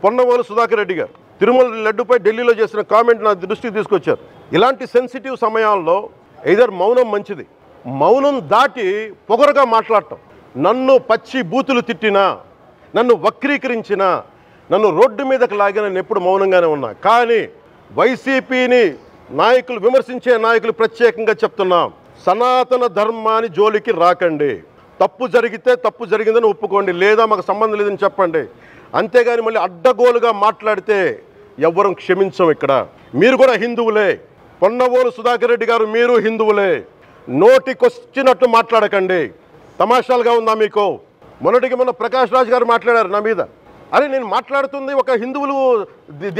పొన్నవోలు సుధాకర్ రెడ్డి గారు తిరుమల లడ్డుపై ఢిల్లీలో చేసిన కామెంట్ నా దృష్టికి తీసుకొచ్చారు. ఇలాంటి సెన్సిటివ్ సమయాల్లో ఎయిదర్ మౌనం మంచిది, మౌనం దాటి పొగరుగా మాట్లాడటం, నన్ను పచ్చి బూతులు తిట్టినా, నన్ను వక్రీకరించినా, నన్ను రోడ్డు మీదకి లాగిన నేను ఎప్పుడు మౌనంగానే ఉన్నా. కానీ వైసీపీని నాయకులు విమర్శించే నాయకులు ప్రత్యేకంగా చెప్తున్నాం, సనాతన ధర్మాన్ని జోలికి రాకండి. తప్పు జరిగితే తప్పు జరిగిందని ఒప్పుకోండి, లేదా మాకు సంబంధం లేదని చెప్పండి. అంతేగాని మళ్ళీ అడ్డగోలుగా మాట్లాడితే ఎవ్వరం క్షమించం. ఇక్కడ మీరు కూడా హిందువులే, పొన్నవోలు సుధాకర్ రెడ్డి గారు మీరు హిందువులే, నోటికొచ్చినట్టు మాట్లాడకండి. తమాషాలుగా ఉందా మీకు? మొన్న ప్రకాష్ రాజ్ గారు మాట్లాడారు నా మీద. అరే నేను మాట్లాడుతుంది ఒక హిందువులు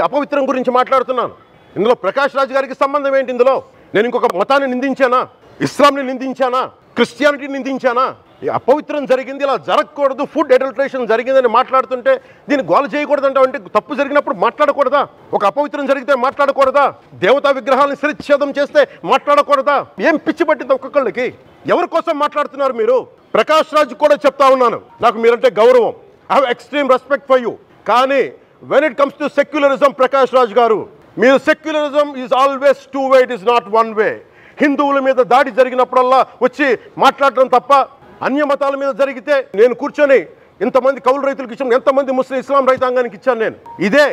అపవిత్రం గురించి మాట్లాడుతున్నాను. ఇందులో ప్రకాష్ రాజ్ గారికి సంబంధం ఏంటి? ఇందులో నేను ఇంకొక మతాన్ని నిందించానా? ఇస్లాంని నిందించానా? క్రిస్టియానిటీని నిందించానా? ఈ అపవిత్రం జరిగింది, ఇలా జరగకూడదు, ఫుడ్ అడల్ట్రేషన్ జరిగిందని మాట్లాడుతుంటే దీన్ని గోల చేయకూడదంట. అంటే తప్పు జరిగినప్పుడు మాట్లాడకూడదా? ఒక అపవిత్రం జరిగితే మాట్లాడకూడదా? దేవతా విగ్రహాలను శిరచ్ఛేదం చేస్తే మాట్లాడకూడదా? ఏం పిచ్చి పట్టింది ఒక్కొక్కళ్ళకి? ఎవరి కోసం మాట్లాడుతున్నారు మీరు? ప్రకాష్ రాజ్ కూడా చెప్తా ఉన్నాను, నాకు మీరంటే గౌరవం, I have extreme respect for you. కానీ when it comes to secularism, Prakash Raj garu మీరు secularism is always two way, it is not one way. హిందువుల మీద దాడి జరిగినప్పుడల్లా వచ్చి మాట్లాడడం తప్ప, అన్య మతాల మీద జరిగితే నేను కూర్చొని ఇంతమంది కౌలు రైతులకు ఇచ్చాను, ఎంతమంది ముస్లిం ఇస్లాం రైతాంగానికి ఇచ్చాను నేను. ఇదే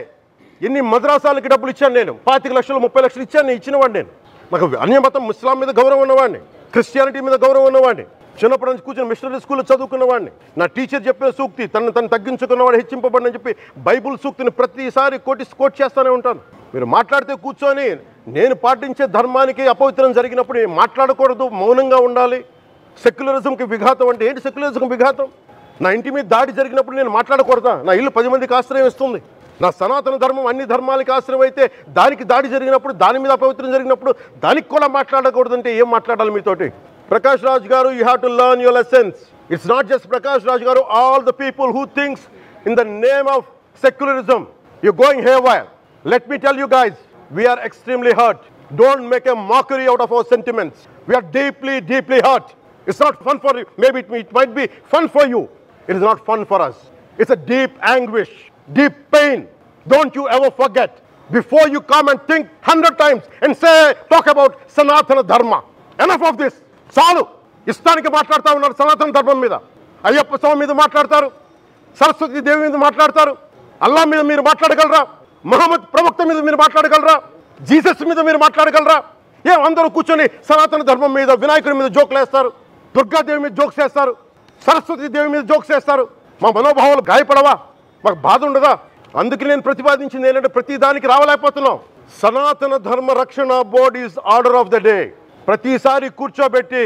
ఎన్ని మద్రాసాలకి డబ్బులు ఇచ్చాను నేను, 25 లక్షలు 30 లక్షలు ఇచ్చాను, నేను ఇచ్చినవాడిని. నేను నాకు అన్య మతం ఇస్లాం మీద గౌరవం ఉన్నవాడిని, క్రిస్టియానిటీ మీద గౌరవం ఉన్నవాడిని, చిన్నప్పటి నుంచి కూర్చొని మిషనరీ స్కూల్లో చదువుకున్నవాడిని. నా టీచర్ చెప్పిన సూక్తి తను తగ్గించుకున్నవాడు హెచ్చింపబడిని చెప్పి బైబుల్ సూక్తిని ప్రతిసారి కోట్ చేస్తూనే ఉంటాను. మీరు మాట్లాడితే కూర్చొని నేను పాటించే ధర్మానికి అపవిత్రం జరిగినప్పుడు మాట్లాడకూడదు, మౌనంగా ఉండాలి. సెక్యులరిజంకి విఘాతం అంటే ఏంటి? సెక్యులరిజంకి విఘాతం నా ఇంటి మీద దాడి జరిగినప్పుడు నేను మాట్లాడకూడదా? నా ఇల్లు 10 మందికి ఆశ్రయం ఇస్తుంది. నా సనాతన ధర్మం అన్ని ధర్మాలకి ఆశ్రయం అయితే దానికి దాడి జరిగినప్పుడు, దాని మీద అపవిత్రం జరిగినప్పుడు దానికి కూడా మాట్లాడకూడదంటే ఏం మాట్లాడాలి మీతోటి? Prakash Raj garu, you have to learn your lessons. It's not just Prakash Raj garu, all the people who thinks in the name of secularism you going haywire. Let me tell you guys, we are extremely hurt. Don't make a mockery out of our sentiments. We are deeply, deeply hurt. It's not fun for you. Maybe it might be fun for you. It is not fun for us. It's a deep anguish, deep pain. Don't you ever forget. Before you come and think 100 times and talk about Sanatana Dharma. Enough of this. Chalu. Istaniki మాట్లాడుతా ఉన్నారు సనాతన ధర్మం మీద. అయ్యప్ప స్వామి మీద మాట్లాడతారు, సరస్వతి దేవి మీద మాట్లాడతారు, అల్లా మీద మీరు మాట్లాడగలరా? మహమ్మద్ ప్రవక్త మీద మీరు మాట్లాడగలరా? జీసస్ మీద మీరు మాట్లాడగలరా? అందరూ కూర్చొని సనాతన ధర్మం మీద, వినాయకుడి మీద జోకులు వేస్తారు, దుర్గాదేవి మీద జోక్స్ వేస్తారు, సరస్వతి దేవి మీద జోక్స్ వేస్తారు. మా మనోభావాలు గాయపడవా? మాకు బాధ ఉండదా? అందుకే నేను ప్రతిపాదించింది ఏంటంటే ప్రతి దానికి రావలేకపోతున్నాం. సనాతన ధర్మ రక్షణ board is order of the day. ప్రతిసారి కూర్చోబెట్టి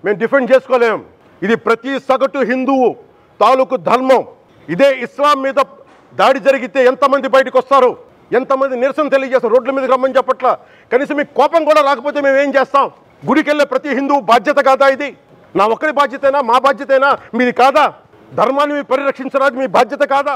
మేము డిఫెండ్ చేసుకోలేం. ఇది ప్రతి సగటు హిందువు తాలూకు ధర్మం. ఇదే ఇస్లాం మీద దాడి జరిగితే ఎంతమంది బయటకు వస్తారు, ఎంతమంది నిరసన తెలియజేస్తారు, రోడ్ల మీదకి రమ్మని చెప్పట్ల. కనీసం మీకు కోపం కూడా రాకపోతే మేము ఏం చేస్తాం? గుడికి వెళ్ళే ప్రతి హిందువు బాధ్యత కాదా ఇది? నా ఒక్కరి బాధ్యతైనా, మా బాధ్యతైనా మీది కాదా? ధర్మాన్ని పరిరక్షించడానికి మీ బాధ్యత కాదా?